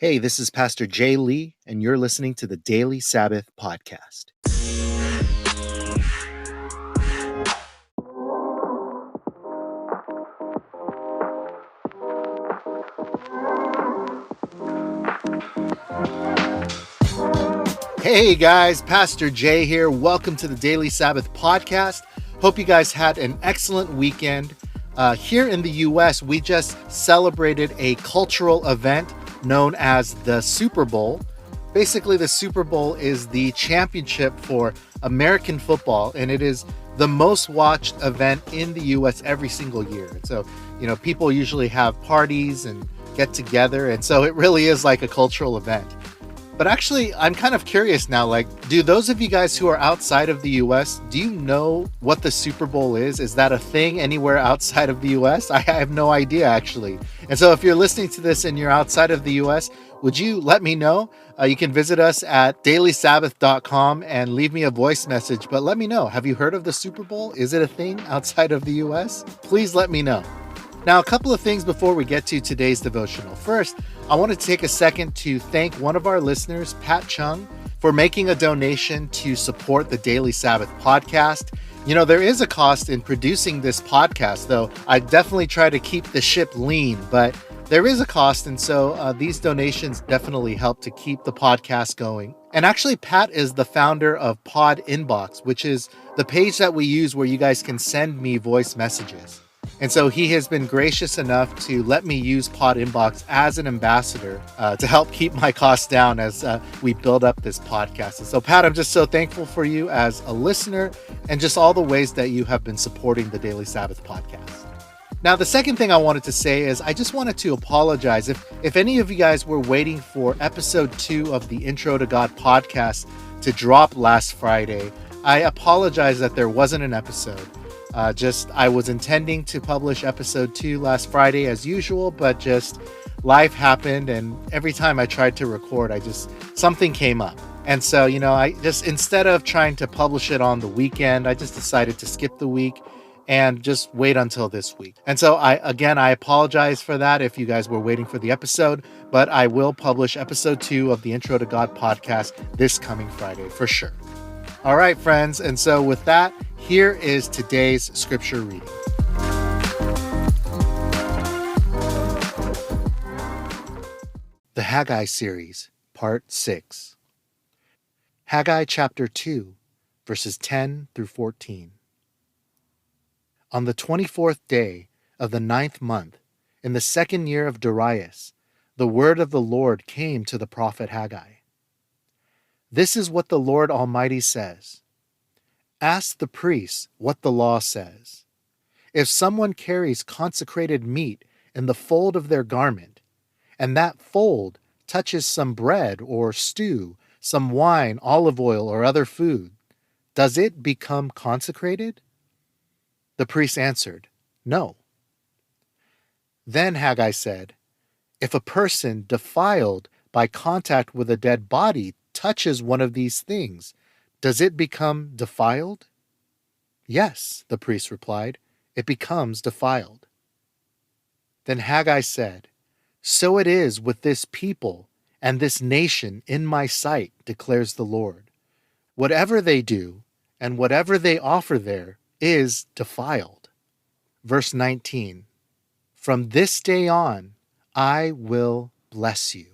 Hey, this is Pastor Jay Lee, and you're listening to the Daily Sabbath Podcast. Hey guys, Pastor Jay here. Welcome to the Daily Sabbath Podcast. Hope you guys had an excellent weekend. Here in the U.S., we just celebrated a cultural event known as the Super Bowl. Basically, the Super Bowl is the championship for American football, and it is the most watched event in the U.S. every single year. And so, people usually have parties and get together, and so it really is like a cultural event. But actually, I'm kind of curious now, do those of you guys who are outside of the US, do you know what the Super Bowl is? Is that a thing anywhere outside of the US? I have no idea, actually. And so if you're listening to this and you're outside of the US, would you let me know? You can visit us at dailysabbath.com and leave me a voice message, but let me know. Have you heard of the Super Bowl? Is it a thing outside of the US? Please let me know. Now, a couple of things before we get to today's devotional. First, I want to take a second to thank one of our listeners, Pat Chung, for making a donation to support the Daily Sabbath podcast. There is a cost in producing this podcast, though I definitely try to keep the ship lean, but there is a cost, and so these donations definitely help to keep the podcast going. And actually, Pat is the founder of Pod Inbox, which is the page that we use where you guys can send me voice messages. And so he has been gracious enough to let me use Pod Inbox as an ambassador to help keep my costs down as we build up this podcast. And so, Pat, I'm just so thankful for you as a listener and just all the ways that you have been supporting the Daily Sabbath podcast. Now, the second thing I wanted to say is I just wanted to apologize. If any of you guys were waiting for episode 2 of the Intro to God podcast to drop last Friday, I apologize that there wasn't an episode. I was intending to publish episode 2 last Friday as usual, but just life happened, and every time I tried to record, something came up. And so, instead of trying to publish it on the weekend, I just decided to skip the week and just wait until this week. And so I apologize for that if you guys were waiting for the episode, but I will publish episode 2 of the Intro to God podcast this coming Friday for sure. All right, friends. And so with that, here is today's scripture reading. The Haggai series, part 6. Haggai chapter 2, verses 10 through 14. On the 24th day of the 9th month, in the 2nd year of Darius, the word of the Lord came to the prophet Haggai. This is what the Lord Almighty says. Ask the priests what the law says. If someone carries consecrated meat in the fold of their garment, and that fold touches some bread or stew, some wine, olive oil, or other food, does it become consecrated? The priest answered, No. Then Haggai said, If a person defiled by contact with a dead body touches one of these things, does it become defiled? Yes, the priest replied, it becomes defiled. Then Haggai said, So it is with this people and this nation in my sight, declares the Lord. Whatever they do and whatever they offer there is defiled. Verse 19, From this day on, I will bless you.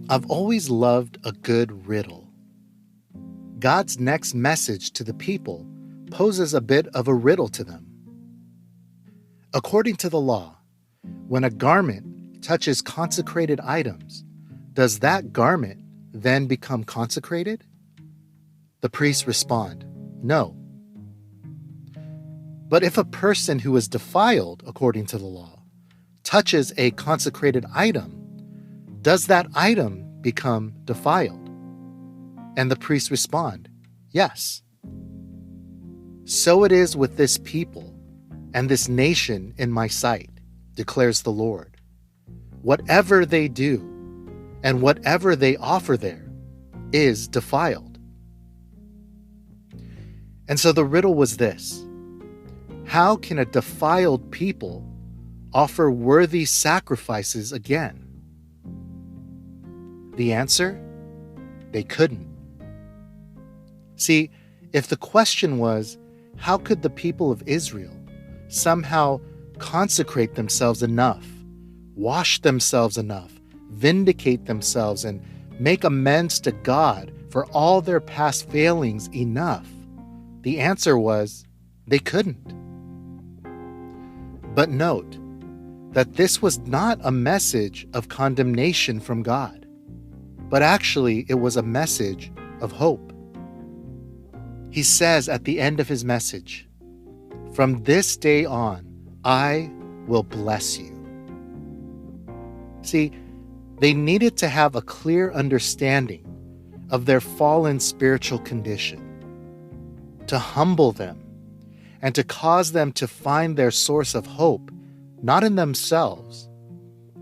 I've always loved a good riddle. God's next message to the people poses a bit of a riddle to them. According to the law, when a garment touches consecrated items, does that garment then become consecrated? The priests respond, No. But if a person who is defiled, according to the law, touches a consecrated item, does that item become defiled? And the priests respond, Yes. So it is with this people and this nation in my sight, declares the Lord. Whatever they do and whatever they offer there is defiled. And so the riddle was this: how can a defiled people offer worthy sacrifices again? The answer? They couldn't. See, if the question was, how could the people of Israel somehow consecrate themselves enough, wash themselves enough, vindicate themselves, and make amends to God for all their past failings enough? The answer was, they couldn't. But note that this was not a message of condemnation from God, but actually it was a message of hope. He says at the end of his message, "From this day on, I will bless you." See, they needed to have a clear understanding of their fallen spiritual condition, to humble them, and to cause them to find their source of hope, not in themselves,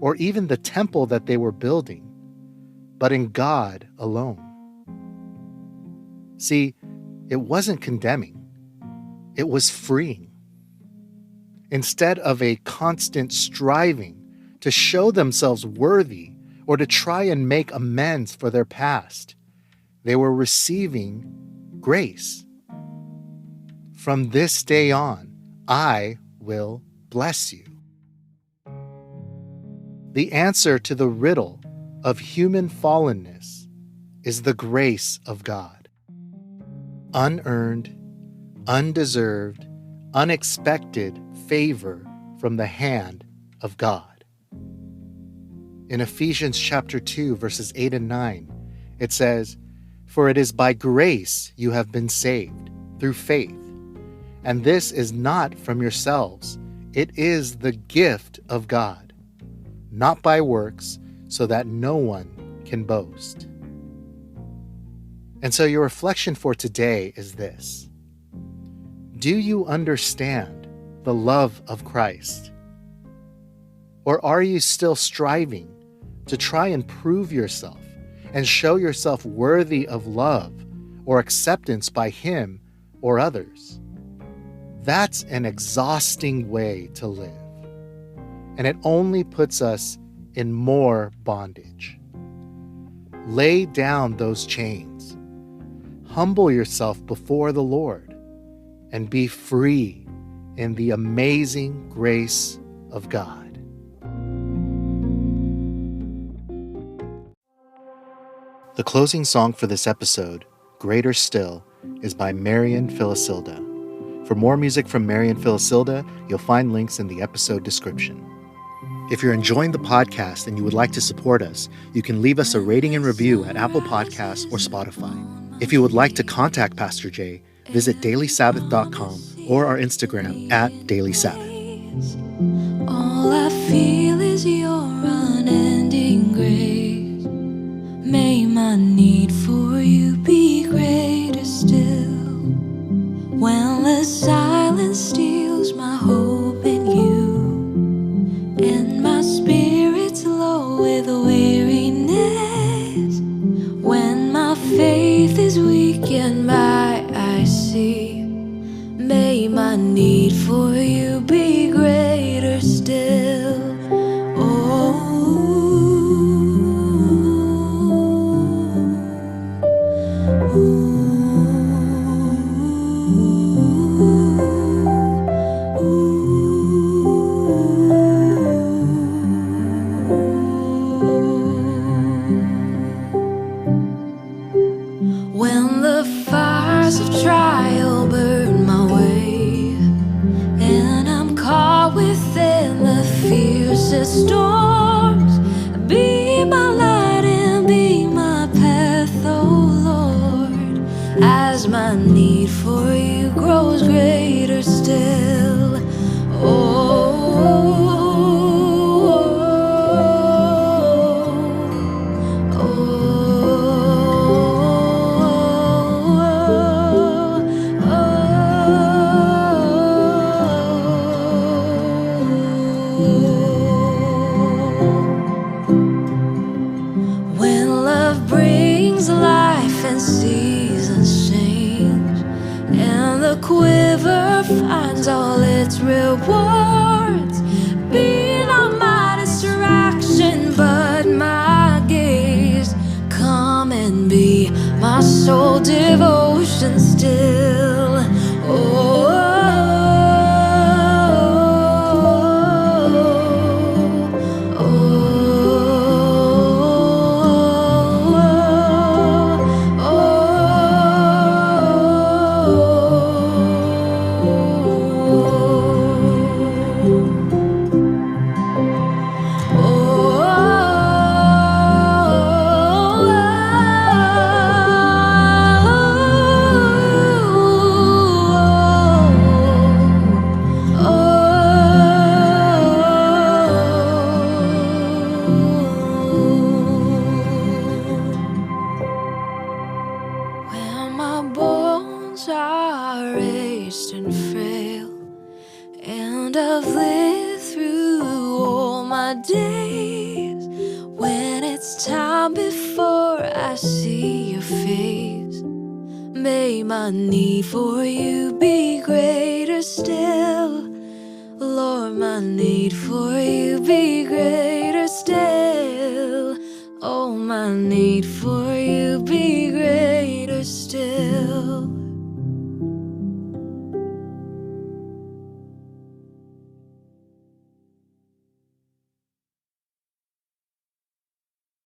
or even the temple that they were building, but in God alone. See, it wasn't condemning, it was freeing. Instead of a constant striving to show themselves worthy or to try and make amends for their past, they were receiving grace. From this day on, I will bless you. The answer to the riddle of human fallenness is the grace of God. Unearned, undeserved, unexpected favor from the hand of God. In Ephesians chapter 2, verses 8 and 9, it says, "For it is by grace you have been saved, through faith. And this is not from yourselves, it is the gift of God, not by works, so that no one can boast." And so your reflection for today is this: do you understand the love of Christ? Or are you still striving to try and prove yourself and show yourself worthy of love or acceptance by Him or others? That's an exhausting way to live, and it only puts us in more bondage. Lay down those chains. Humble yourself before the Lord and be free in the amazing grace of God. The closing song for this episode, Greater Still, is by Marian Philisilda. For more music from Marian Philisilda, you'll find links in the episode description. If you're enjoying the podcast and you would like to support us, you can leave us a rating and review at Apple Podcasts or Spotify. If you would like to contact Pastor Jay, visit dailysabbath.com or our Instagram at dailysabbath. All I feel is your unending grace. May my need for you be greater still. When the silence steals my hope in you, and my spirit's low with weariness, when my faith is weak and my eyes see, may my need for you be greater still. When the fires of trial burn my way, and I'm caught within the fiercest storms, be my light and be my path, oh Lord, as my need for you grows greater still. When love brings life and seasons change, and the quiver finds all its rewards, be and still. Oh, when my bones are aged and frail, and I've lived through all my days, when it's time before I see your face, may my need for you be greater still. Lord, my need for you be greater